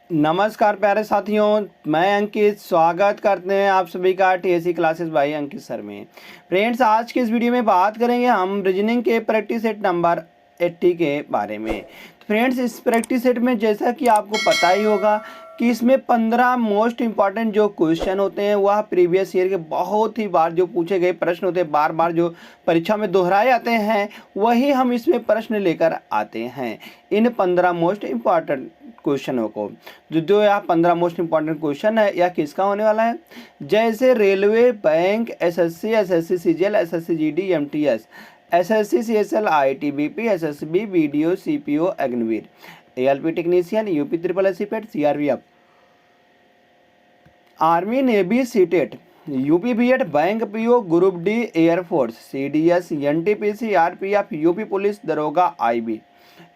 नमस्कार प्यारे साथियों, मैं अंकित स्वागत करते हैं आप सभी का टीएससी क्लासेस बाय अंकित सर में। फ्रेंड्स, आज के इस वीडियो में बात करेंगे हम रीजनिंग के प्रैक्टिस सेट नंबर 80 के बारे में। तो फ्रेंड्स, इस प्रैक्टिस सेट में जैसा कि आपको पता ही होगा कि इसमें 15 मोस्ट इंपॉर्टेंट जो क्वेश्चन होते हैं वह प्रीवियस ईयर के बहुत ही बार जो पूछे गए प्रश्न होते हैं, बार बार जो परीक्षा में दोहराए जाते हैं, वही हम इसमें प्रश्न लेकर आते हैं। इन 15 मोस्ट इंपॉर्टेंट क्वेश्चनों को जो यह 15 मोस्ट इंपॉर्टेंट क्वेश्चन है, यह किसका होने वाला है? जैसे railway, bank, SSC, SSC CGL, SSC GD, MTS, SSC CSL, ITBP, SSB, BDO, CPO, Agniveer, ALP technician, UP triple SC PET, CRPF, army, navy, CTET, UP BEd, bank PO, group D, air force, CDS, NTPC, RPF, UP police, दरोगा, IB,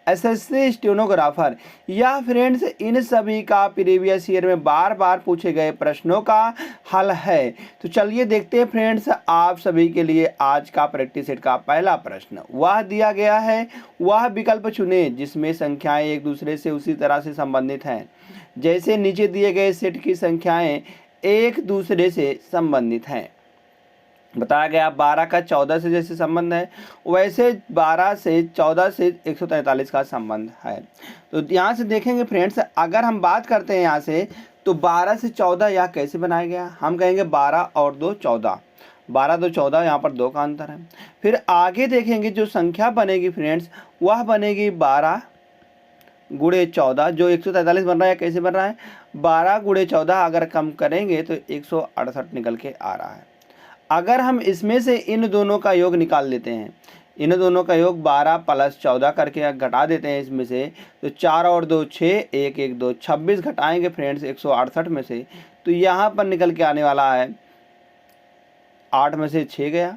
SSC stenographer. या friends, इन सभी का previous year में बार बार पूछे गए प्रश्नों का हल है। तो चलिए देखते हैं फ्रेंड्स, आप सभी के लिए आज का प्रैक्टिस सेट का पहला प्रश्न वह दिया गया है। वह विकल्प चुने जिसमें संख्याएं एक दूसरे से उसी तरह से संबंधित हैं जैसे नीचे दिए गए सेट की संख्याएं एक दूसरे से संबंधित हैं। बताया गया 12 का 14 से जैसे संबंध है, वैसे 12 से 14 से 143 का संबंध है। तो यहाँ से देखेंगे फ्रेंड्स, अगर हम बात करते हैं यहाँ से, तो 12 से 14 यह कैसे बनाया गया? हम कहेंगे 12 और 2 14, 12 2 14, यहाँ पर 2 का अंतर है। फिर आगे देखेंगे जो संख्या बनेगी फ्रेंड्स, वह बनेगी 12 गुणे 14, जो 143 बन रहा है। कैसे बन रहा है? 12 गुणे 14 अगर कम करेंगे तो 168 निकल के आ रहा है। अगर हम इसमें से इन दोनों का योग निकाल लेते हैं, इन दोनों का योग 12 प्लस 14 करके घटा देते हैं इसमें से, तो 4 और 2 6, 1 1 2, 26 घटाएंगे फ्रेंड्स 168 में से, तो यहाँ पर निकल के आने वाला है 8 में से 6 गया।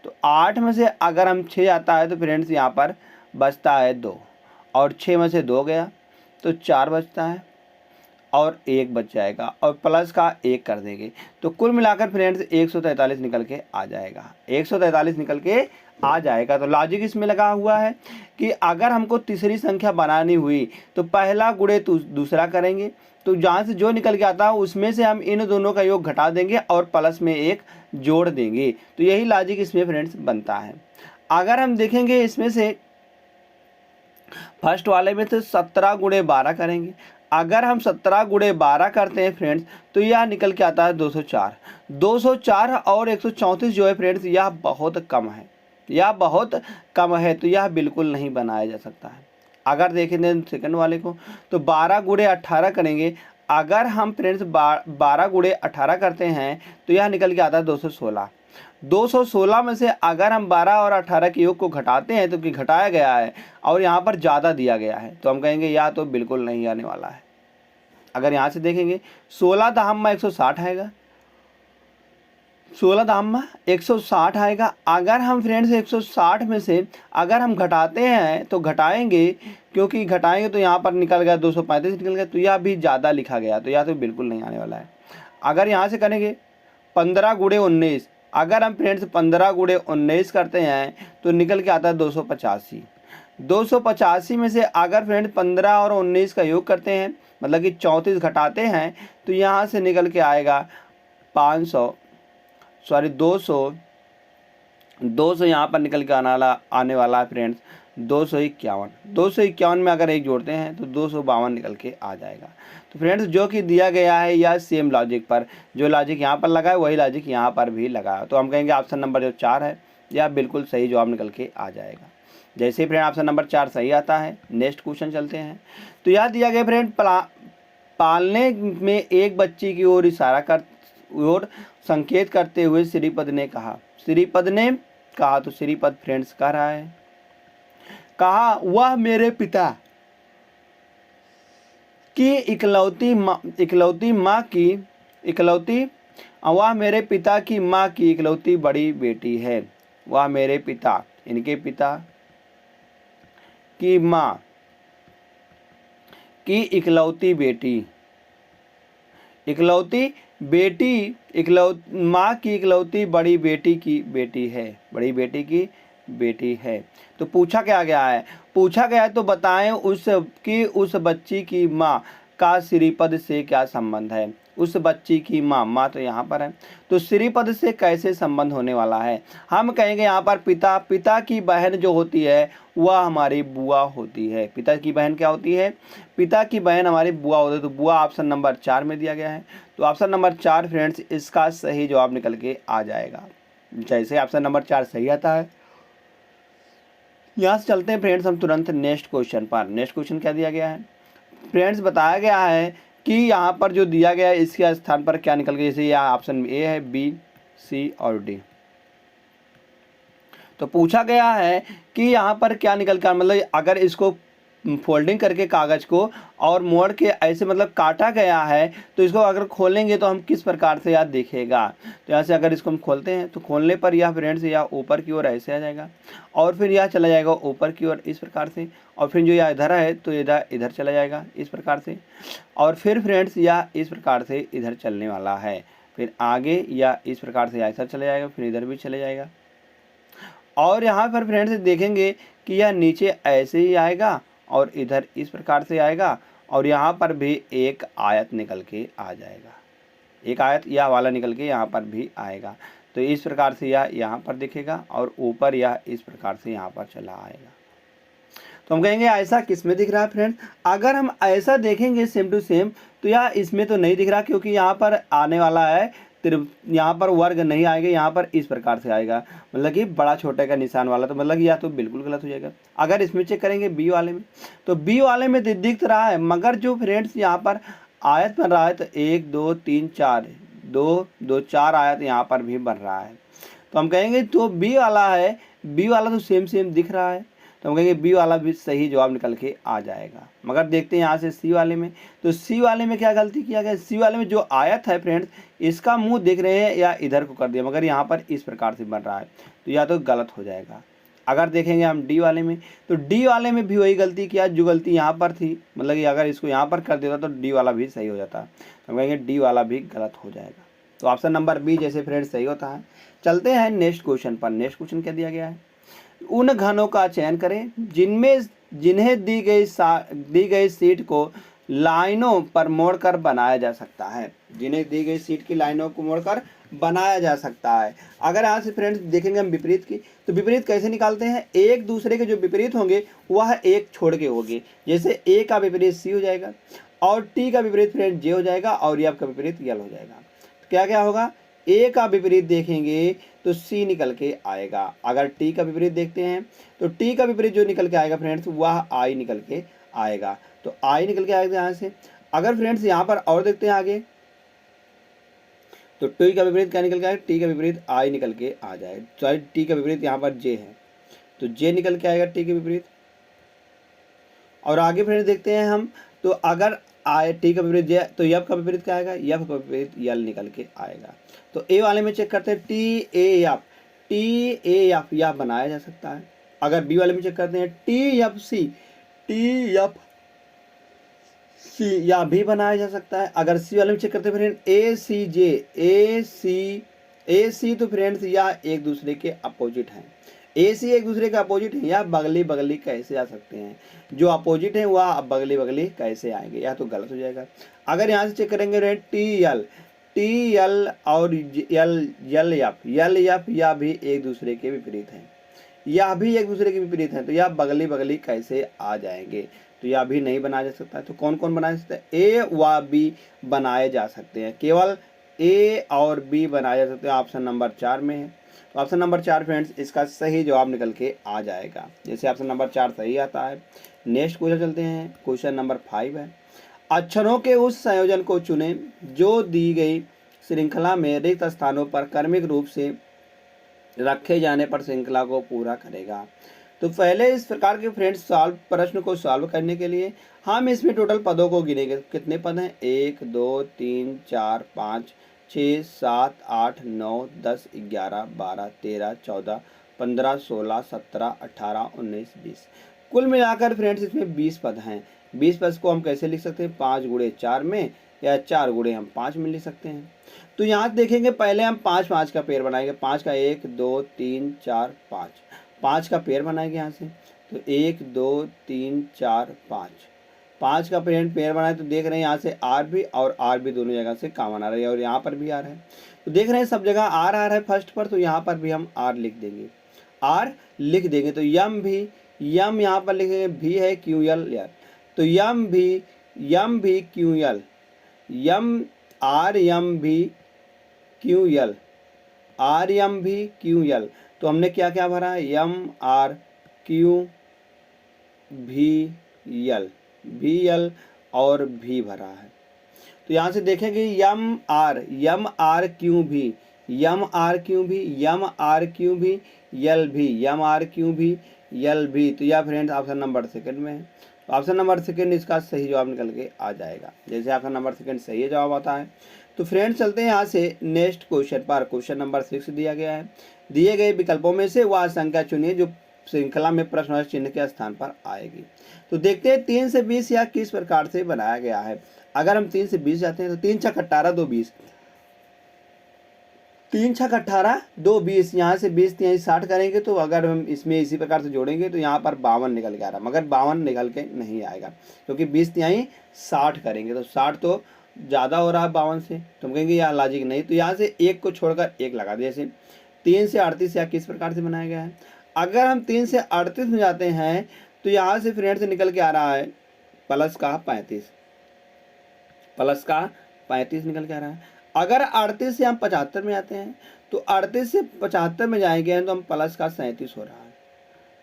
तो 8 में से अगर हम 6 आता है तो फ्रेंड्स यहाँ पर बचता है 2, और 6 में से 2 गया तो 4 बचता है और 1 बच जाएगा, और प्लस का 1 कर देंगे, तो कुल मिलाकर फ्रेंड्स 143 निकल के आ जाएगा। 143 निकल के आ जाएगा। तो लॉजिक इसमें लगा हुआ है कि अगर हमको तीसरी संख्या बनानी हुई तो पहला गुणे दूसरा करेंगे, तो जहाँ से जो निकल के आता है उसमें से हम इन दोनों का योग घटा देंगे और प्लस में 1 जोड़ देंगे। तो यही लॉजिक इसमें फ्रेंड्स बनता है। अगर हम देखेंगे इसमें से फर्स्ट वाले में तो 17 गुणे 12 करेंगे। अगर हम 17 गुणे 12 करते हैं फ्रेंड्स, तो यह निकल के आता है 204। 204 और 134 जो है फ्रेंड्स, यह बहुत कम है, यह बहुत कम है, तो यह बिल्कुल नहीं बनाया जा सकता है। अगर देखें सेकंड वाले को, तो 12 गुणे 18 करेंगे। अगर हम फ्रेंड्स 12 गुणे 18 करते हैं तो यह निकल के आता है 216। 216 में से अगर हम 12 और 18 के योग को घटाते हैं तो कि घटाया गया है और यहाँ पर ज़्यादा दिया गया है, तो हम कहेंगे यह तो बिल्कुल नहीं आने वाला है। अगर यहाँ से देखेंगे 16 दहम्मा 160 आएगा, 16 दहम्मा 160 आएगा। अगर हम फ्रेंड्स 160 में से अगर हम घटाते हैं तो घटाएंगे, क्योंकि घटाएंगे तो यहाँ पर निकल गया 235 निकल गया, तो यह भी ज़्यादा लिखा गया, तो यह तो बिल्कुल नहीं आने वाला है। अगर यहाँ से करेंगे 15 गुणे 19, अगर हम फ्रेंड्स 15 गुणे 19 करते हैं तो निकल के आता है 285। 285 में से अगर फ्रेंड्स 15 और 19 का योग करते हैं, मतलब कि 34 घटाते हैं, तो यहाँ से निकल के आएगा 200 यहाँ पर निकल के आने वाला है फ्रेंड्स 251। 251 में अगर एक जोड़ते हैं तो 252 निकल के आ जाएगा। तो फ्रेंड्स, जो कि दिया गया है या सेम लॉजिक पर, जो लॉजिक यहाँ पर लगा है वही लॉजिक यहाँ पर भी लगा है। तो हम कहेंगे ऑप्शन नंबर जो 4 है यह बिल्कुल सही जवाब निकल के आ जाएगा। जैसे ही फ्रेंड ऑप्शन नंबर 4 सही आता है, नेक्स्ट क्वेश्चन चलते हैं। तो यह दिया गया फ्रेंड, पालने में एक बच्ची की ओर और संकेत करते हुए श्रीपद ने कहा। श्रीपद ने कहा, तो श्रीपद फ्रेंड्स कह रहा है, कहा वह मेरे पिता की वह मेरे पिता की माँ की इकलौती बड़ी बेटी है। वह मेरे पिता, इनके पिता की माँ की इकलौती माँ की इकलौती बड़ी बेटी की बेटी है, बड़ी बेटी की बेटी है। तो पूछा क्या गया है? पूछा गया है तो बताएं उस बच्ची की माँ का श्रीपद से क्या संबंध है। उस बच्ची की माँ तो यहाँ पर है, तो श्रीपद से कैसे संबंध होने वाला है। हम कहेंगे यहाँ पर पिता की बहन जो होती है वह हमारी बुआ होती है। पिता की बहन क्या होती है, पिता की बहन हमारी बुआ होती है। तो बुआ ऑप्शन नंबर 4 में दिया गया है। तो ऑप्शन नंबर 4 फ्रेंड्स इसका सही जवाब निकल के आ जाएगा। जैसे ऑप्शन नंबर 4 सही आता है, यहाँ से चलते हैं फ्रेंड्स हम तुरंत नेक्स्ट क्वेश्चन पर। नेक्स्ट क्वेश्चन क्या दिया गया है फ्रेंड्स, बताया गया है कि यहाँ पर जो दिया गया है इसके स्थान पर क्या निकल गया। जैसे यहाँ ऑप्शन ए है, बी, सी और डी। तो पूछा गया है कि यहाँ पर क्या निकल कर, मतलब अगर इसको फोल्डिंग करके कागज़ को और मोड़ के ऐसे मतलब काटा गया है, तो इसको अगर खोलेंगे तो हम किस प्रकार से यह दिखेगा। तो यहाँ से अगर इसको हम खोलते हैं तो खोलने पर यह फ्रेंड्स यह ऊपर की ओर ऐसे आ जाएगा, और फिर यह चला जाएगा ऊपर की ओर इस प्रकार से, और फिर जो यह इधर है तो इधर चला जाएगा इस प्रकार से, और फिर फ्रेंड्स यह इस प्रकार से इधर चलने वाला है। फिर आगे या इस प्रकार से ऐसा चला जाएगा, फिर इधर भी चले जाएगा। और यहाँ पर फ्रेंड्स देखेंगे कि यह नीचे ऐसे ही आएगा और इधर इस प्रकार से आएगा, और यहाँ पर भी एक आयत निकल के आ जाएगा। एक आयत यह वाला निकल के यहाँ पर भी आएगा। तो इस प्रकार से यह यहाँ पर दिखेगा, और ऊपर यह इस प्रकार से यहाँ पर चला आएगा। तो हम कहेंगे ऐसा किस में दिख रहा है फ्रेंड्स। अगर हम ऐसा देखेंगे सेम टू सेम, तो यह इसमें तो नहीं दिख रहा, क्योंकि यहाँ पर आने वाला है यहाँ पर वर्ग नहीं आएगा, यहाँ पर इस प्रकार से आएगा, मतलब कि बड़ा छोटे का निशान वाला। तो मतलब यह तो बिल्कुल गलत हो जाएगा। अगर इसमें चेक करेंगे बी वाले में, तो बी वाले में दिख रहा है, मगर जो फ्रेंड्स यहाँ पर आयत बन रहा है, तो 1 2 3 4 2 4 आयत यहाँ पर भी बन रहा है। तो हम कहेंगे तो बी वाला है, बी वाला तो सेम दिख रहा है, तो हम कहेंगे बी वाला भी सही जवाब निकल के आ जाएगा। मगर देखते हैं यहाँ से सी वाले में, तो सी वाले में क्या गलती किया गया। सी वाले में जो आयत है फ्रेंड्स, इसका मुंह देख रहे हैं या इधर को कर दिया, मगर यहाँ पर इस प्रकार से बन रहा है, तो यह तो गलत हो जाएगा। अगर देखेंगे हम डी वाले में, तो डी वाले में भी वही गलती किया जो गलती यहाँ पर थी, मतलब कि अगर इसको यहाँ पर कर देता तो डी वाला भी सही हो जाता। तो हम कहेंगे डी वाला भी गलत हो जाएगा। तो ऑप्शन नंबर बी जैसे फ्रेंड्स सही होता है। चलते हैं नेक्स्ट क्वेश्चन पर। नेक्स्ट क्वेश्चन क्या दिया गया है, उन घनों का चयन करें जिन्हें दी गई सीट को लाइनों पर मोड़कर बनाया जा सकता है। जिन्हें दी गई सीट की लाइनों को मोड़कर बनाया जा सकता है। अगर यहाँ से फ्रेंड्स देखेंगे हम विपरीत की, तो विपरीत कैसे निकालते हैं, एक दूसरे के जो विपरीत होंगे वह एक छोड़ के होंगे। जैसे ए का विपरीत सी हो जाएगा, और टी का विपरीत फ्रेंड जे हो जाएगा, और एफ का विपरीत यल हो जाएगा। तो क्या क्या होगा, ए का विपरीत देखेंगे तो सी निकल के आएगा। अगर टी का विपरीत देखते हैं तो टी का विपरीत जो निकल के आएगा फ्रेंड्स वह आई निकल के आएगा। तो आई निकल के आएगा यहाँ से। अगर फ्रेंड्स यहाँ पर और देखते हैं आगे, तो टी का विपरीत क्या निकल के आएगा, टी का विपरीत आई निकल के आ जाए। सॉरी, टी का विपरीत यहाँ पर जे है, तो जे निकल के आएगा टी के विपरीत। और आगे फ्रेंड्स देखते हैं हम, तो अगर आए टी का विपरीत जे, तो एफ का विपरीत क्या आएगा, एफ का विपरीत यल निकल के आएगा। तो ए वाले में चेक करते हैं टी ए एफ यह बनाया जा सकता है। अगर बी वाले में चेक करते हैं टी एफ सी या भी बनाया जा सकता है। अगर सी वाले में चेक करते हैं फ्रेंड ए सी तो फ्रेंड्स यह एक दूसरे के अपोजिट हैं। ए सी एक दूसरे के अपोजिट है, या बगली कैसे आ सकते हैं, जो अपोजिट है वह बगली कैसे आएंगे, यह तो गलत हो जाएगा। अगर यहाँ से चेक करेंगे रेड टी एल और यल एफ यह भी एक दूसरे के विपरीत हैं, यह भी एक दूसरे के विपरीत हैं, तो यह बगली कैसे आ जाएंगे, तो यह भी नहीं बनाया जा सकता है। तो कौन कौन बना सकता है, ए व बी बनाए जा सकते हैं, केवल ए और बी बनाए जा सकते हैं। ऑप्शन नंबर 4 में है। तो ऑप्शन नंबर 4 फ्रेंड्स इसका सही जवाब निकल के आ जाएगा। जैसे ऑप्शन नंबर 4 सही आता है। नेक्स्ट क्वेश्चन चलते हैं। क्वेश्चन नंबर 5 है, अक्षरों के उस संयोजन को चुनें जो दी गई श्रृंखला में रिक्त स्थानों पर क्रमिक रूप से रखे जाने पर श्रृंखला को पूरा करेगा। तो पहले इस प्रकार के फ्रेंड्स प्रश्न को सॉल्व करने के लिए हम इसमें टोटल पदों को गिनेंगे। कितने पद हैं, 1 2 3 4 5 6 7 8 9 10 11 12 13 14 15 16 17 18 19 20, कुल मिलाकर फ्रेंड्स इसमें 20 पद हैं। 20 पद को हम कैसे लिख सकते हैं, 5 गुणे 4 में, या 4 गुणे हम 5 में लिख सकते हैं। तो यहाँ देखेंगे पहले हम 5 का पेयर बनाएंगे। 5 का 1 2 3 4 5 का पेयर बनाएंगे यहाँ से। तो 1 2 3 4 5, 5 का फ्रेंड पेयर बनाए तो देख रहे हैं यहाँ से आर भी और आर भी दोनों जगह से कॉमन आ रही है और यहाँ पर भी आर है। तो देख रहे हैं सब जगह आर आर है फर्स्ट पर, तो यहाँ पर भी हम आर लिख देंगे, आर लिख देंगे। तो यम भी, यम यहाँ पर लिखेंगे, भी है क्यू एल यार, तो यम भी क्यू एल, यम आर यम भी क्यू एल, आर यम भी क्यू एल। तो हमने क्या क्या भरा है, यम आर क्यू भी एल, भी एल और भी भरा है। तो यहाँ से देखेंगे यम आर क्यू भी, यम आर क्यू भी, यम आर क्यू भी, यल भी, यम आर क्यू भी, यल भी। तो यह फ्रेंड्स ऑप्शन नंबर सेकंड में है। तो ऑप्शन नंबर सेकंड इसका सही जवाब निकल के आ जाएगा। जैसे ऑप्शन नंबर सेकंड सही है जवाब आता है। तो फ्रेंड्स चलते हैं यहाँ से नेक्स्ट क्वेश्चन पर। क्वेश्चन नंबर 6 दिया गया है, दिए गए विकल्पों में से वह संख्या चुनिए जो श्रृंखला में प्रश्नवाची चिन्ह के स्थान पर आएगी। तो देखते हैं 3 से 20 यह किस प्रकार से बनाया गया है। अगर हम 3 से 20 जाते हैं तो 3 छक 18 2 20, 3 छक 18 2 20, यहाँ से 20 यहाँ 60 करेंगे। तो अगर हम इसमें इसी प्रकार से जोड़ेंगे तो यहाँ पर 52 निकल के आ रहा, मगर 52 निकल के नहीं आएगा क्योंकि 20 यहाँ 60 करेंगे तो 60 तो ज़्यादा हो रहा है 52 से, तो हम कहेंगे यहाँ लॉजिक नहीं। तो यहाँ से एक को छोड़कर एक लगा दिए। जैसे 3 से 38 या किस प्रकार से बनाया गया है। अगर हम 3 से 38 में जाते हैं तो यहाँ से फ्रेंड से निकल के आ रहा है प्लस का 35, प्लस का 35 निकल के आ रहा है। अगर 38 से हम 75 में आते हैं तो 38 से 75 में जाएंगे तो हम प्लस का 37 हो रहा है,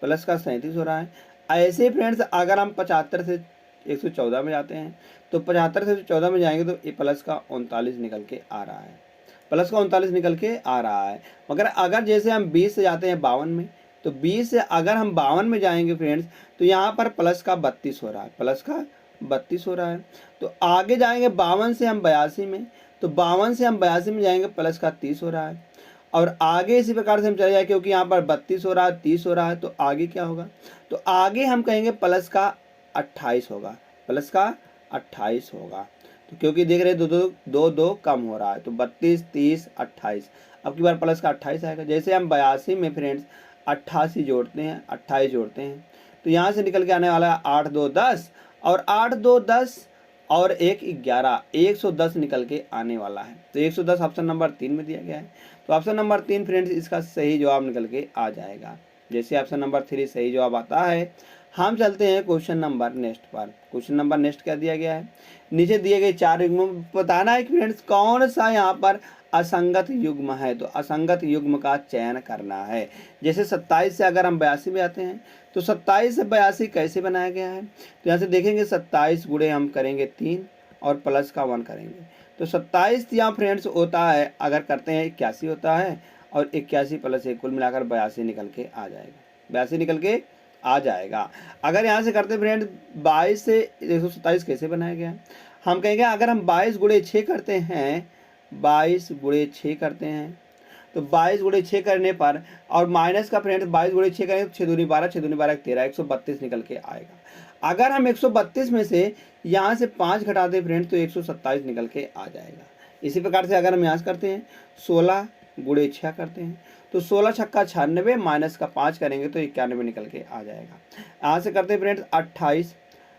प्लस का 37 हो रहा है। ऐसे फ्रेंड्स अगर हम 75 से 114 में जाते हैं तो 75 से 14 में जाएंगे तो ये प्लस का 39 निकल के आ रहा है, प्लस का 39 निकल के आ रहा है। मगर अगर जैसे हम 20 से जाते हैं 52 में, तो 20 से अगर हम 52 में जाएंगे फ्रेंड्स तो यहाँ पर प्लस का 32 हो रहा है, प्लस का 32 हो रहा है। तो आगे जाएंगे 52 से हम 82 में, तो 52 से हम 82 में जाएंगे प्लस का 30 हो रहा है। और आगे इसी प्रकार से हम चले जाए क्योंकि यहाँ पर 32 हो रहा है 30 हो रहा है, तो आगे क्या होगा, तो आगे हम कहेंगे प्लस का 28 होगा, प्लस का 28 होगा। तो क्योंकि देख रहे दो दो कम हो रहा है, तो 32 30 28, अब की बार प्लस का 28 आएगा। जैसे हम 82 में फ्रेंड्स 88 जोड़ते हैं 28 जोड़ते हैं तो यहाँ से निकल के आने वाला है 8 2 10 और 8 2 10 और 1 11, 110 निकल के आने वाला है। तो 110 ऑप्शन नंबर 3 में दिया गया है। तो ऑप्शन नंबर 3 फ्रेंड्स इसका सही जवाब निकल के आ जाएगा। जैसे ऑप्शन नंबर 3 सही जवाब आता है। हम चलते हैं क्वेश्चन नंबर नेक्स्ट पर। क्वेश्चन नंबर नेक्स्ट क्या दिया गया है, नीचे दिए गए 4 युग्मों में बताना है कि फ्रेंड्स कौन सा यहाँ पर असंगत युग्म है। तो असंगत युग्म का चयन करना है। जैसे 27 से अगर हम 82 में आते हैं तो 27 से 82 कैसे बनाया गया है, तो यहाँ से देखेंगे 27 गुणे हम करेंगे 3 और प्लस का 1 करेंगे तो 27 यहाँ फ्रेंड्स होता है, अगर करते हैं 81 होता है और 81 प्लस 1 कुल मिलाकर 82 निकल के आ जाएगा, 82 निकल के आ जाएगा। अगर यहाँ से करते फ्रेंड 22 से 127 कैसे बनाया गया, हम कहेंगे अगर हम 22 गुणे 6 करते हैं, 22 गुणे 6 करते हैं तो 22 गुणे 6 करने पर और माइनस का फ्रेंड 22 गुणे 6 करेंगे तो 6 दूनी 12 6 दूनी 12 13, 132 निकल के आएगा। अगर हम 132 में से यहाँ से 5 घटाते हैं फ्रेंड तो 127 निकल के आ जाएगा। इसी प्रकार से अगर हम यहाँ से करते हैं 16 गुणे 6 करते हैं तो 16 छक्का 96 माइनस का 5 करेंगे तो 91 निकल के आ जाएगा। यहाँ से करते हैं फ्रेंड्स 28,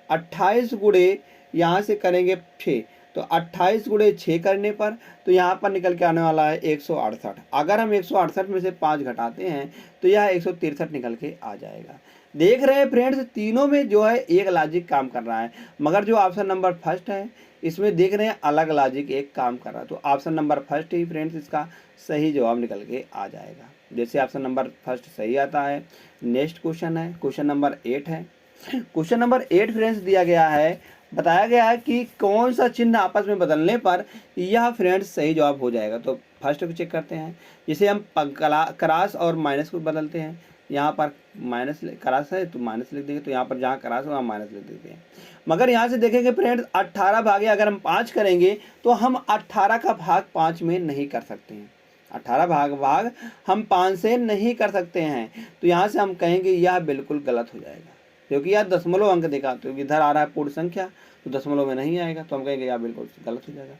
28 गुणे यहाँ से करेंगे 6 तो 28 गुणे 6 करने पर तो यहाँ पर निकल के आने वाला है 168। अगर हम 168 में से 5 घटाते हैं तो यह 163 निकल के आ जाएगा। देख रहे हैं फ्रेंड्स तीनों में जो है एक लॉजिक काम कर रहा है, मगर जो ऑप्शन नंबर फर्स्ट है इसमें देख रहे हैं अलग लॉजिक एक काम कर रहा है। तो ऑप्शन नंबर फर्स्ट ही फ्रेंड्स इसका सही जवाब निकल के आ जाएगा। जैसे ऑप्शन नंबर फर्स्ट सही आता है। नेक्स्ट क्वेश्चन है, क्वेश्चन नंबर 8 है। क्वेश्चन नंबर 8 फ्रेंड्स दिया गया है, बताया गया है कि कौन सा चिन्ह आपस में बदलने पर यह फ्रेंड्स सही जवाब हो जाएगा। तो फर्स्ट को चेक करते हैं। जैसे हम क्रॉस और माइनस को बदलते हैं, यहाँ पर माइनस क्रॉस है तो माइनस लिख देंगे, तो यहाँ पर जहाँ क्रॉस है वहाँ माइनस लिख देते हैं। मगर यहाँ से देखेंगे फ्रेंड्स 18 भागे अगर हम 5 करेंगे तो हम 18 का भाग 5 में नहीं कर सकते हैं, 18 भाग हम 5 से नहीं कर सकते हैं। तो यहाँ से हम कहेंगे यह बिल्कुल गलत हो जाएगा क्योंकि यह दशमलव अंक देखा, तो इधर आ रहा है पूर्ण संख्या तो दशमलव में नहीं आएगा, तो हम कहेंगे यह बिल्कुल गलत हो जाएगा।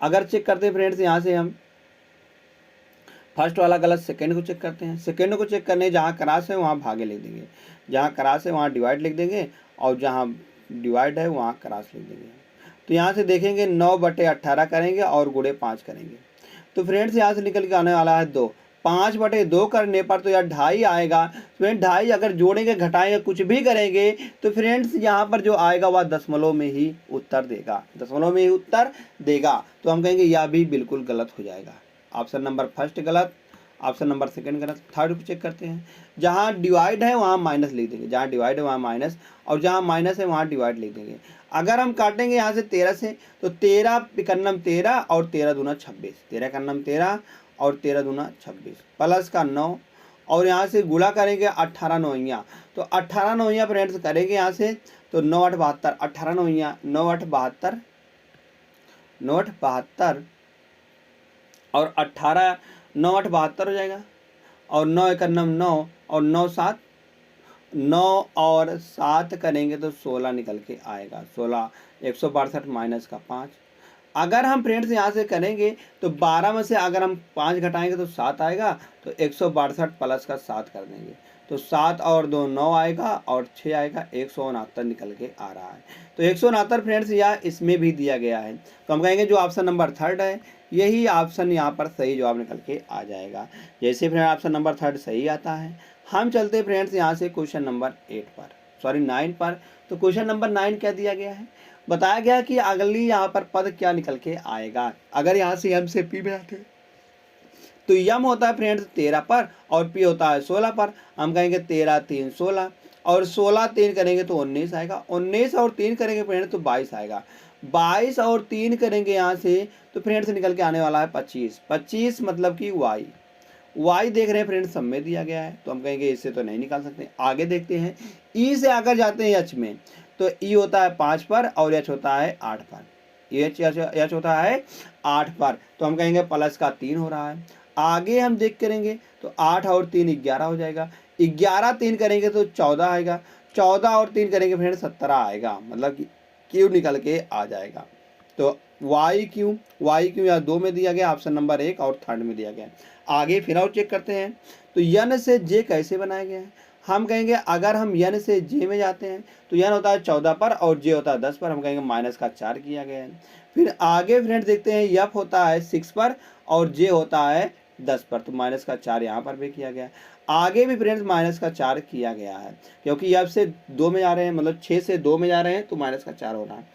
अगर चेक करते हैं फ्रेंड्स यहाँ से हम फर्स्ट वाला गलत, सेकंड को चेक करते हैं। सेकंड को चेक करने जहाँ क्रॉस है वहाँ भागे लिख देंगे, जहाँ क्रॉस है वहाँ डिवाइड लिख देंगे और जहाँ डिवाइड है वहाँ क्रॉस लिख देंगे। तो यहाँ से देखेंगे 9/18 करेंगे और गुणे 5 करेंगे, तो फ्रेंड्स यहाँ से निकल के आने वाला है 2। 5/2 करने पर तो यार 2.5 आएगा। फ्रेंड 2.5 अगर जोड़ेंगे घटाएंगे कुछ भी करेंगे तो फ्रेंड्स यहाँ पर जो आएगा वह दशमलव में ही उत्तर देगा, दशमलव में ही उत्तर देगा। तो हम कहेंगे यह भी बिल्कुल गलत हो जाएगा। ऑप्शन नंबर फर्स्ट गलत, ऑप्शन नंबर सेकंड गलत। थर्ड को चेक करते हैं, जहाँ डिवाइड है वहाँ माइनस लिख देंगे, जहाँ डिवाइड है वहाँ माइनस, और जहाँ माइनस है वहाँ डिवाइड लिख देंगे। अगर हम काटेंगे यहाँ से 13 से तो 13 एकन्नम 13 और 13 दूना 26, 13 एकन्नम 13 और 13 दूना 26 प्लस का 9, और यहाँ से गुणा करेंगे 18 नौइयाँ, तो 18 नौइयाँ फ्रेंड्स करेंगे यहाँ से तो 9 8 72, 18 नौइयाँ 9 8 72, 9 8 72 और 18 9 8 72 हो जाएगा, और 9 एकन्नम 9 और 9 7, 9 और 7 करेंगे तो 16 निकल के आएगा। 16 162 माइनस का 5। अगर हम फ्रेंड्स यहाँ से करेंगे तो 12 में से अगर हम 5 घटाएंगे तो 7 आएगा, तो 162 प्लस का 7 कर देंगे, तो 7 और 2 9 आएगा और 6 आएगा, 169 निकल के आ रहा है। तो 169 फ्रेंड्स यह इसमें भी दिया गया है। तो हम कहेंगे जो ऑप्शन नंबर थर्ड है यही ऑप्शन यहाँ पर सही जवाब निकल के आ जाएगा। जैसे फ्रेंड ऑप्शन नंबर थर्ड सही आता है, हम चलते फ्रेंड्स यहाँ से क्वेश्चन नंबर 9 पर। तो क्वेश्चन नंबर 9 क्या दिया गया है, बताया गया कि अगली यहाँ पर पद क्या निकल के आएगा। अगर यहाँ से m से p में आते तो m होता है फ्रेंड्स 13 पर और p होता है 16 पर। हम कहेंगे 13 3 16 और 16 3 करेंगे तो 19 आएगा, 19 और 3 करेंगे फ्रेंड्स तो 22 आएगा, 22 और 3 करेंगे यहाँ से तो फ्रेंड्स निकल के आने वाला है 25। 25 मतलब कि y देख रहे हैं फ्रेंड्स सब में दिया गया है, तो हम कहेंगे इससे तो नहीं निकाल सकते। आगे देखते हैं, ई से अगर जाते हैं h में तो ई होता है 5 पर और h होता है 8 पर, h होता है 8 पर, तो हम कहेंगे प्लस का 3 हो रहा है। आगे हम देख करेंगे तो 8 और 3 11 हो जाएगा, 11 3 करेंगे तो 14 आएगा, 14 और 3 करेंगे फ्रेंड्स 17 आएगा, मतलब कि क्यू निकल के आ जाएगा। तो वाई क्यू या 2 में दिया गया, ऑप्शन नंबर 1 और थर्ड में दिया गया। आगे फिर और चेक करते हैं, तो यन से जे कैसे बनाया गया है। हम कहेंगे अगर हम यन से जे में जाते हैं तो यन होता है 14 पर और जे होता है 10 पर, हम कहेंगे माइनस का 4 किया गया है। फिर आगे फ्रेंड्स देखते हैं यफ होता है 6 पर और जे होता है 10 पर, तो माइनस का 4 यहाँ पर भी किया गया है। आगे भी फ्रेंड्स माइनस का 4 किया गया है, क्योंकि यफ से 2 में जा रहे हैं, मतलब 6 से 2 में जा रहे हैं तो माइनस का 4 हो रहा है।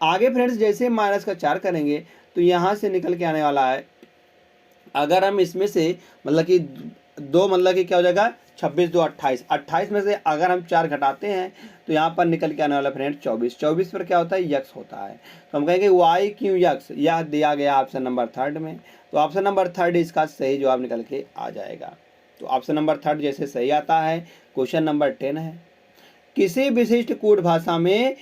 आगे फ्रेंड्स जैसे माइनस का 4 करेंगे तो यहाँ से निकल के आने वाला है, अगर हम इसमें से मतलब कि 2 मतलब कि क्या हो जाएगा 26 2 28, 28 में से अगर हम 4 घटाते हैं तो यहाँ पर निकल के आने वाला फ्रेंड 24। 24 पर क्या होता है यक्स होता है, तो हम कहेंगे वाई क्यू यक्स, यह दिया गया ऑप्शन नंबर थर्ड में। तो ऑप्शन नंबर थर्ड इसका सही जवाब निकल के आ जाएगा। तो ऑप्शन नंबर थर्ड जैसे सही आता है। क्वेश्चन नंबर 10 है, किसी विशिष्ट कोड भाषा में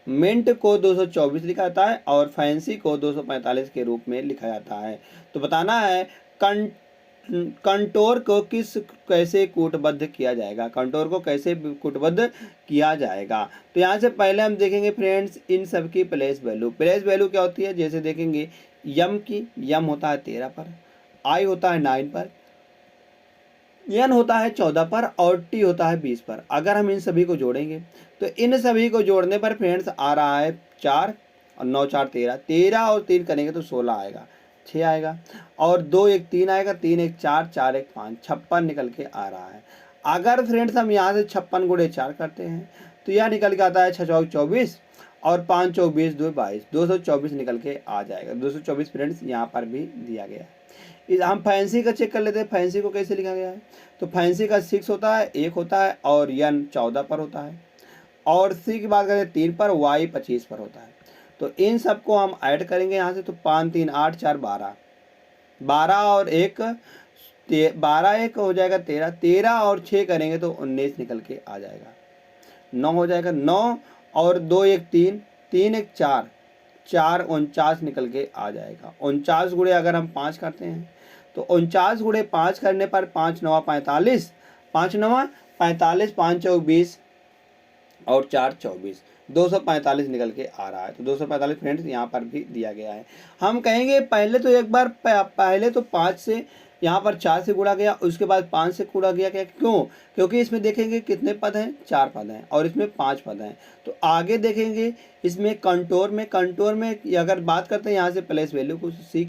मिंट को 224 लिखा जाता है और फैंसी को 245 के रूप में लिखा जाता है। तो बताना है कंटोर को कैसे कूटबद्ध किया जाएगा, कंटोर को कैसे कूटबद्ध किया जाएगा। तो यहाँ से पहले हम देखेंगे फ्रेंड्स इन सब की प्लेस वैल्यू क्या होती है। जैसे देखेंगे यम होता है 13 पर, आई होता है 9 पर, एन होता है 14 पर और टी होता है 20 पर। अगर हम इन सभी को जोड़ेंगे तो इन सभी को जोड़ने पर फ्रेंड्स आ रहा है 4 और 9 4 13, 13 और 3 करेंगे तो 16 आएगा, 6 आएगा और 2 1 3 आएगा, 3 1 4 4 1 5, 56 निकल के आ रहा है। अगर फ्रेंड्स हम यहाँ से 56 गुणे 4 करते हैं तो यह निकल के आता है 6 चौक 24 और 5 चौक 20 2 22, 224 निकल के आ जाएगा। 224 फ्रेंड्स यहाँ पर भी दिया गया है। हम फैंसी का चेक कर लेते हैं, फैंसी को कैसे लिखा गया है। तो फैंसी का 6 होता है, 1 होता है और यन 14 पर होता है, और सी की बात करें 3 पर, वाई 25 पर होता है। तो इन सबको हम ऐड करेंगे यहाँ से, तो 5 3 8 4 12, 12 और 1 12 1 हो जाएगा 13, 13 और 6 करेंगे तो 19 निकल के आ जाएगा, 9 हो जाएगा, 9 और 2 1 3, 3 1 4, 4 49 निकल के आ जाएगा। 49 गुणे अगर हम 5 करते हैं तो 49 गुणे 5 करने पर 5 9 45, 5 9 45, 5 चौक 20 और 4 24, 245 निकल के आ रहा है। तो 245 फ्रेंड्स यहाँ पर भी दिया गया है। हम कहेंगे पहले तो 5 से यहाँ पर 4 से गुणा गया, उसके बाद 5 से गुणा गया। क्या क्यों? क्योंकि इसमें देखेंगे कितने पद हैं, 4 पद हैं और इसमें 5 पद हैं। तो आगे देखेंगे इसमें कंटोर में अगर बात करते हैं यहाँ से प्लेस वैल्यू को सी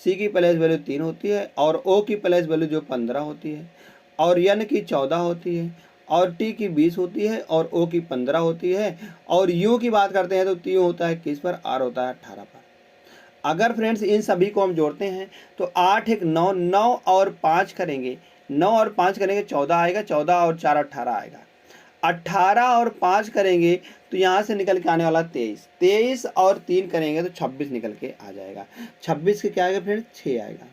की प्लेस वैल्यू 3 होती है और ओ की प्लेस वैल्यू जो 15 होती है और एन की 14 होती है और टी की 20 होती है और ओ की 15 होती है और यू की बात करते हैं तो टी होता है 21 पर, आर होता है 18 पर। अगर फ्रेंड्स इन सभी को हम जोड़ते हैं तो 8 1 9 9 और 5 करेंगे, 9 और 5 करेंगे 14 आएगा, 14 और 4 18 आएगा, 18 और 5 करेंगे तो यहाँ से निकल के आने वाला 23, 23 और 3 करेंगे तो 26 निकल के आ जाएगा। 26 के क्या आएगा फ्रेंड्स? 6 आएगा,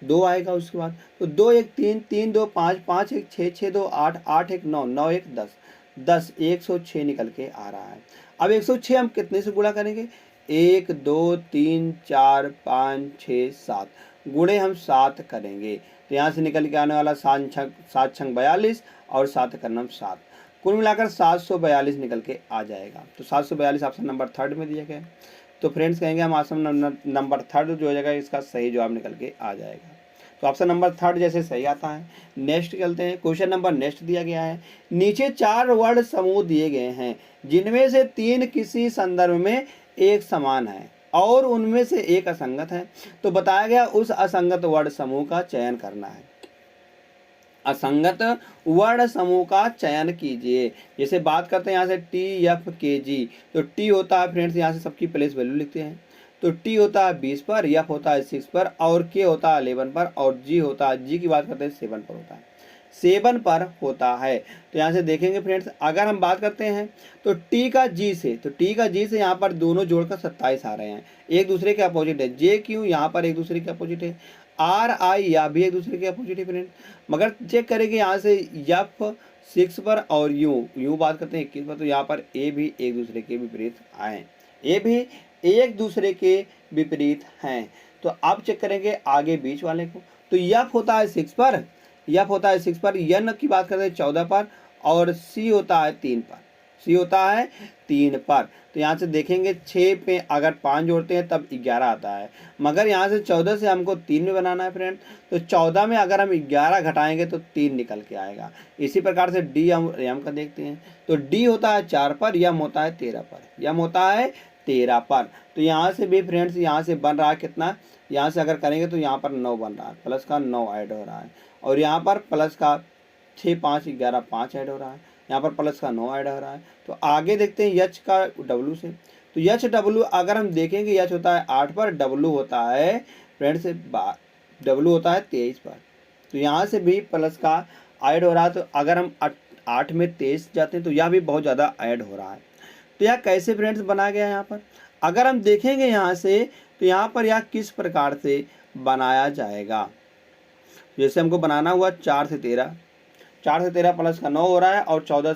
2 आएगा उसके बाद, तो 2 1 3 3 2 5 5 1 6 6 2 8 8 1 9 9 1 10 10 106 निकल के आ रहा है। अब 106 हम कितने से गुणा करेंगे? 1 2 3 4 5 6 7 गुणे हम 7 करेंगे तो यहाँ से निकल के आने वाला 7 छंग 42 और 7 करना 7, कुल मिलाकर 742 निकल के आ जाएगा। तो 742 ऑप्शन नंबर 3 में दिया गया है। तो फ्रेंड्स कहेंगे हम ऑप्शन नंबर 3 जो हो जाएगा इसका सही जवाब निकल के आ जाएगा। तो ऑप्शन नंबर 3 जैसे सही आता है। नेक्स्ट चलते हैं, क्वेश्चन नंबर नेक्स्ट दिया गया है, नीचे 4 वर्ड समूह दिए गए हैं जिनमें से 3 किसी संदर्भ में एक समान है और उनमें से एक असंगत है, तो बताया गया उस असंगत वर्ण समूह का चयन करना है। असंगत वर्ण समूह का चयन कीजिए। जैसे बात करते हैं यहाँ से टी एफ के जी, तो टी होता है फ्रेंड्स यहाँ से सबकी प्लेस वैल्यू लिखते हैं, तो टी होता है 20 पर, एफ होता है 6 पर और के होता है 11 पर और जी होता है, जी की बात करते हैं 7 पर होता है, 7 पर होता है। तो यहाँ से देखेंगे फ्रेंड्स अगर हम बात करते हैं तो टी का जी से यहाँ पर दोनों जोड़कर 27 आ रहे हैं, एक दूसरे के अपोजिट है। जे क्यू यहाँ पर एक दूसरे के अपोजिट है, आर आई या भी एक दूसरे के अपोजिट है फ्रेंड। मगर चेक करेंगे यहाँ से एफ 6 पर और यू बात करते हैं 21 पर, तो यहाँ पर ए भी एक दूसरे के विपरीत आए, ए भी एक दूसरे के विपरीत हैं। तो अब चेक करेंगे आगे बीच वाले को, तो एफ होता है 6 पर, एन की बात करते हैं 14 पर और सी होता है 3 पर, तो यहाँ से देखेंगे 6 पे अगर 5 जोड़ते हैं तब 11 आता है, मगर यहाँ से 14 से हमको 3 में बनाना है फ्रेंड, तो 14 में अगर हम 11 घटाएंगे तो 3 निकल के आएगा। इसी प्रकार से डी हम एम का देखते हैं, तो डी होता है 4 पर, यम होता है 13 पर, तो यहाँ से भी फ्रेंड्स यहाँ से बन रहा है कितना, यहाँ से अगर करेंगे तो यहाँ पर 9 बन रहा है, प्लस का 9 ऐड हो रहा है और यहाँ पर प्लस का 6 5 11 5 ऐड हो रहा है, यहाँ पर प्लस का 9 ऐड हो रहा है। तो आगे देखते हैं एच का डब्लू से, तो एच डब्लू अगर हम देखेंगे एच होता है 8 पर, डब्लू होता है फ्रेंड्स 23 पर, तो यहाँ से भी प्लस का ऐड हो रहा है। तो अगर हम 8 में 23 जाते हैं तो यह भी बहुत ज़्यादा ऐड हो रहा है। तो यह कैसे फ्रेंड्स बना गया यहाँ पर, अगर हम देखेंगे यहाँ से तो यहाँ पर यह किस प्रकार से बनाया जाएगा। जैसे हमको बनाना हुआ 4 से 13 प्लस का 9 हो रहा है और 14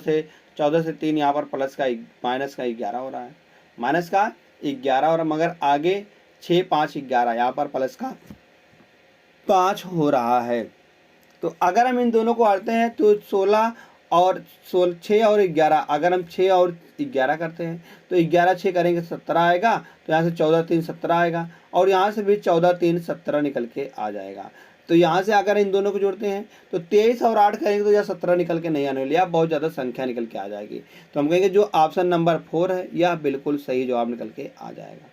से 3 यहाँ पर प्लस का माइनस का 11 हो रहा है, माइनस का 11 और मगर आगे 6 5 11 यहाँ पर प्लस का 5 हो रहा है। तो अगर हम इन दोनों को हटाते हैं तो 16 और 6 और 11, अगर हम 6 और 11 करते हैं तो 11 6 करेंगे 17 आएगा, तो यहाँ से 14 3 17 आएगा और यहाँ से भी 14 3 17 निकल के आ जाएगा। तो यहाँ से अगर इन दोनों को जोड़ते हैं तो 23 और 8 करेंगे तो यह 17 निकल के नहीं आने वाली, यह बहुत ज़्यादा संख्या निकल के आ जाएगी। तो हम कहेंगे जो ऑप्शन नंबर 4 है यह बिल्कुल सही जवाब निकल के आ जाएगा।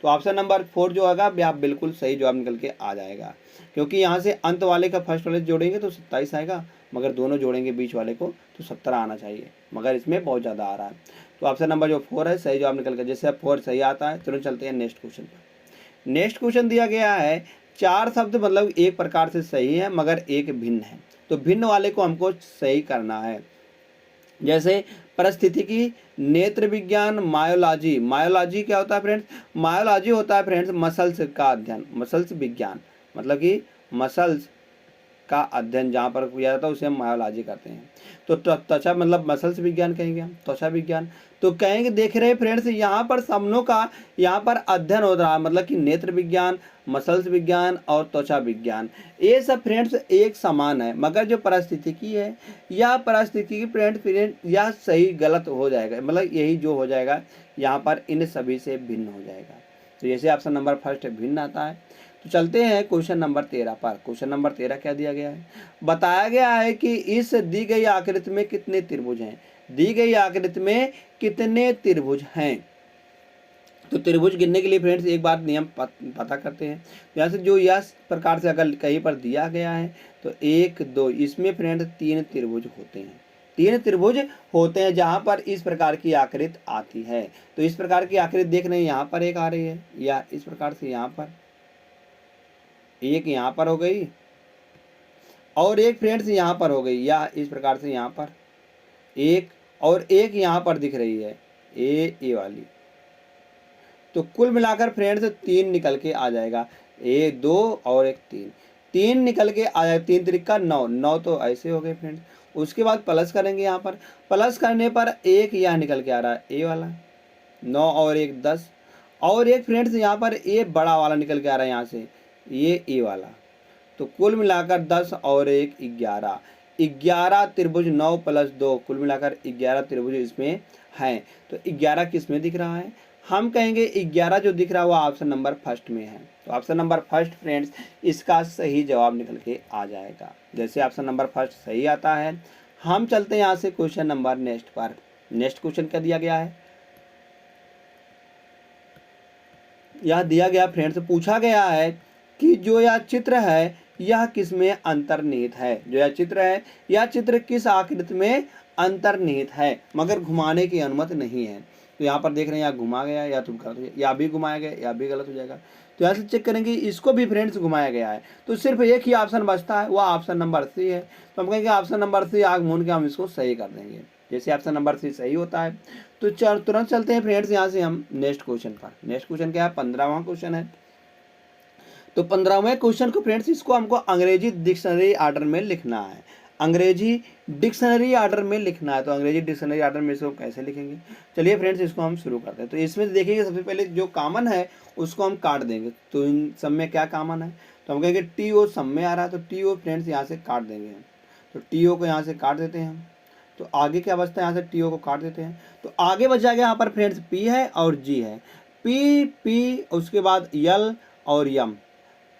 तो ऑप्शन नंबर 4 जो होगा यह बिल्कुल सही जवाब निकल के आ जाएगा, क्योंकि यहाँ से अंत वाले का फर्स्ट वाले जोड़ेंगे तो 27 आएगा, मगर दोनों जोड़ेंगे बीच वाले को तो 17 आना चाहिए, मगर इसमें बहुत ज़्यादा आ रहा है। तो ऑप्शन नंबर जो 4 है सही जवाब निकल के, जैसे अब 4 सही आता है तुरंत चलते हैं नेक्स्ट क्वेश्चन पर। नेक्स्ट क्वेश्चन दिया गया है 4 शब्द मतलब एक प्रकार से सही है मगर एक भिन्न है, तो भिन्न वाले को हमको सही करना है। जैसे परिस्थितिकी, नेत्र विज्ञान, मायोलॉजी। मायोलॉजी क्या होता है फ्रेंड्स, मायोलॉजी होता है फ्रेंड्स मसल्स का अध्ययन, मसल्स विज्ञान, मतलब कि मसल्स का अध्ययन जहाँ पर किया जाता है उसे हम मायोलॉजी करते हैं। तो त्वचा मतलब मसल्स विज्ञान कहेंगे हम, त्वचा विज्ञान। तो कहेंगे देख रहे हैं फ्रेंड्स यहाँ पर समनों का यहाँ पर अध्ययन हो रहा है, मतलब कि नेत्र विज्ञान, मसल्स विज्ञान और त्वचा विज्ञान, ये सब फ्रेंड्स एक समान है, मगर जो परिस्थितिकी है या परिस्थितिकी फ्रेंड्स यह सही गलत हो जाएगा, मतलब यही जो हो जाएगा यहाँ पर इन सभी से भिन्न हो जाएगा। तो जैसे ऑप्शन नंबर फर्स्ट भिन्न आता है, तो चलते हैं क्वेश्चन नंबर 13 पर। क्वेश्चन नंबर 13 क्या दिया गया है? बताया गया है कि इस दी गई आकृति में कितने त्रिभुज हैं। दी गई आकृति में कितने त्रिभुज हैं। तो त्रिभुज गिनने के लिए फ्रेंड्स एक बार नियम पता करते हैं। यहाँ से जो यह प्रकार से अगर कहीं पर दिया गया है तो 1 2, इसमें फ्रेंड्स 3 त्रिभुज होते हैं। 3 त्रिभुज होते हैं जहाँ पर इस प्रकार की आकृति आती है। तो इस प्रकार की आकृति देख रहे हैं, यहाँ पर एक आ रही है, या इस प्रकार से यहाँ पर एक यहाँ पर हो गई, और एक फ्रेंड्स यहाँ पर हो गई, या इस प्रकार से यहाँ पर एक, और एक यहाँ पर दिख रही है ये वाली। तो कुल मिलाकर फ्रेंड्स 3 निकल के आ जाएगा, 1 2 और एक 3, 3 निकल के आ जाएगा। 3 त्रिका 9, 9 तो ऐसे हो गए फ्रेंड्स। उसके बाद प्लस करेंगे, यहाँ पर प्लस करने पर एक यहाँ निकल के आ रहा है ए वाला, 9 और एक 10, और एक फ्रेंड्स यहाँ पर ए बड़ा वाला निकल के आ रहा है यहाँ से, ये ए वाला। तो कुल मिलाकर 10 और एक 11, 11 त्रिभुज, 9 प्लस 2, कुल मिलाकर 11 त्रिभुज इसमें हैं। तो 11 किस में दिख रहा है? हम कहेंगे 11 जो दिख रहा है वो ऑप्शन नंबर फर्स्ट में है। तो ऑप्शन नंबर फर्स्ट फ्रेंड्स इसका सही जवाब निकल के आ जाएगा। जैसे ऑप्शन नंबर फर्स्ट सही आता है, हम चलते हैं यहाँ से क्वेश्चन नंबर नेक्स्ट पर। नेक्स्ट क्वेश्चन क्या दिया गया है? यह दिया गया फ्रेंड्स, पूछा गया है कि जो यह चित्र है यह किस में अंतर्निहित है। जो यह चित्र है, यह चित्र किस आकृति में अंतर्निहित है, मगर घुमाने की अनुमति नहीं है। तो यहाँ पर देख रहे हैं, यहाँ घुमा गया, या तो गलत हो जाएगा, या भी घुमाया गया, या भी गलत हो जाएगा। तो यहाँ से चेक करेंगे, इसको भी फ्रेंड्स घुमाया गया है, तो सिर्फ एक ही ऑप्शन बचता है, वह ऑप्शन नंबर सी है। तो हम कहेंगे ऑप्शन नंबर सी आग मूंद के हम इसको सही कर देंगे। जैसे ऑप्शन नंबर सी सही होता है तो तुरंत चलते हैं फ्रेंड्स यहाँ से हम नेक्स्ट क्वेश्चन पर। नेक्स्ट क्वेश्चन क्या है? 15वां क्वेश्चन है। तो 15वें क्वेश्चन को फ्रेंड्स इसको हमको अंग्रेजी डिक्शनरी ऑर्डर में लिखना है। अंग्रेजी डिक्शनरी ऑर्डर में लिखना है। तो अंग्रेजी डिक्शनरी ऑर्डर में इसको कैसे लिखेंगे? चलिए फ्रेंड्स इसको हम शुरू करते हैं। तो इसमें देखेंगे सबसे पहले जो कॉमन है उसको हम काट देंगे। तो इन सब में क्या कॉमन है? तो हम कहेंगे टी ओ सब में आ रहा है, तो टी ओ फ्रेंड्स यहाँ से काट देंगे हम। तो टी ओ को यहाँ से काट देते हैं हम। तो आगे क्या बचता है? यहाँ से टी ओ को काट देते हैं। तो आगे बच जाएगा यहाँ पर फ्रेंड्स पी है और जी है, पी, उसके बाद यल और यम,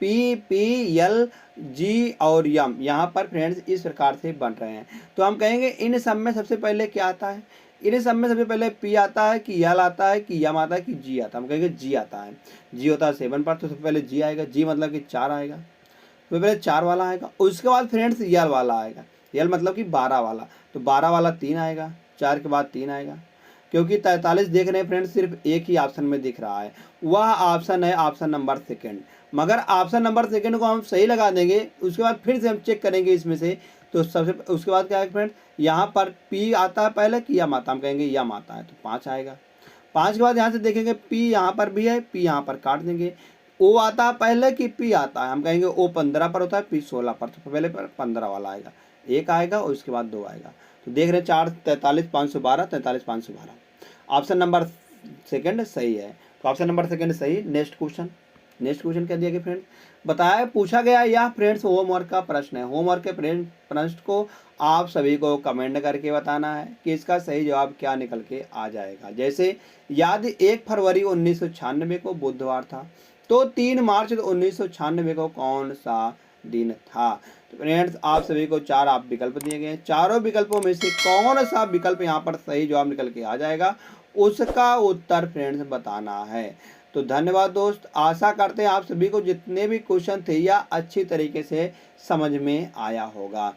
पी एल जी और यम, यहाँ पर फ्रेंड्स इस प्रकार से बन रहे हैं। तो हम कहेंगे इन सब में सबसे पहले क्या आता है? इन सब में सबसे पहले पी आता है कि यल आता है कि यम आता है कि जी आता है? हम कहेंगे जी आता है। जी होता है 7 पर, तो सबसे पहले जी आएगा। जी मतलब कि 4 आएगा, तो पहले 4 वाला आएगा। उसके बाद फ्रेंड्स यल वाला आएगा, यल मतलब कि 12 वाला, तो 12 वाला 3 आएगा, 4 के बाद 3 आएगा। क्योंकि 43 देख रहे हैं फ्रेंड्स सिर्फ एक ही ऑप्शन में दिख रहा है, वह ऑप्शन है ऑप्शन नंबर सेकंड। मगर ऑप्शन नंबर सेकंड को हम सही लगा देंगे, उसके बाद फिर से हम चेक करेंगे इसमें से। तो सबसे उसके बाद क्या है फ्रेंड्स, यहाँ पर पी आता है पहले कि यम आता है? हम कहेंगे यम आता है, तो 5 आएगा। 5 के बाद यहाँ से देखेंगे पी यहाँ पर भी है, पी यहाँ पर काट देंगे। ओ आता है पहले कि पी आता है? हम कहेंगे ओ 15 पर होता है, पी 16 पर, तो पहले पर 15 वाला आएगा, 1 आएगा और उसके बाद 2 आएगा। तो देख रहे हैं 4 43 512, 43 512, ऑप्शन नंबर सेकंड सही है। तो ऑप्शन नंबर सेकंड सही। नेक्स्ट क्वेश्चन क्या दिया गया फ्रेंड्स? बताया पूछा गया यह फ्रेंड्स होमवर्क का प्रश्न है। होमवर्क के प्रश्न को आप सभी को कमेंट करके बताना है कि इसका सही जवाब क्या निकल के आ जाएगा। जैसे यदि 1 फरवरी 1996 को बुधवार था तो 3 मार्च 1996 को कौन सा दिन था? तो फ्रेंड्स आप सभी को 4 आप विकल्प दिए गए हैं, चारों विकल्पों में से कौन सा विकल्प यहाँ पर सही जवाब निकल के आ जाएगा उसका उत्तर फ्रेंड्स बताना है। तो धन्यवाद दोस्त, आशा करते हैं आप सभी को जितने भी क्वेश्चन थे या अच्छी तरीके से समझ में आया होगा।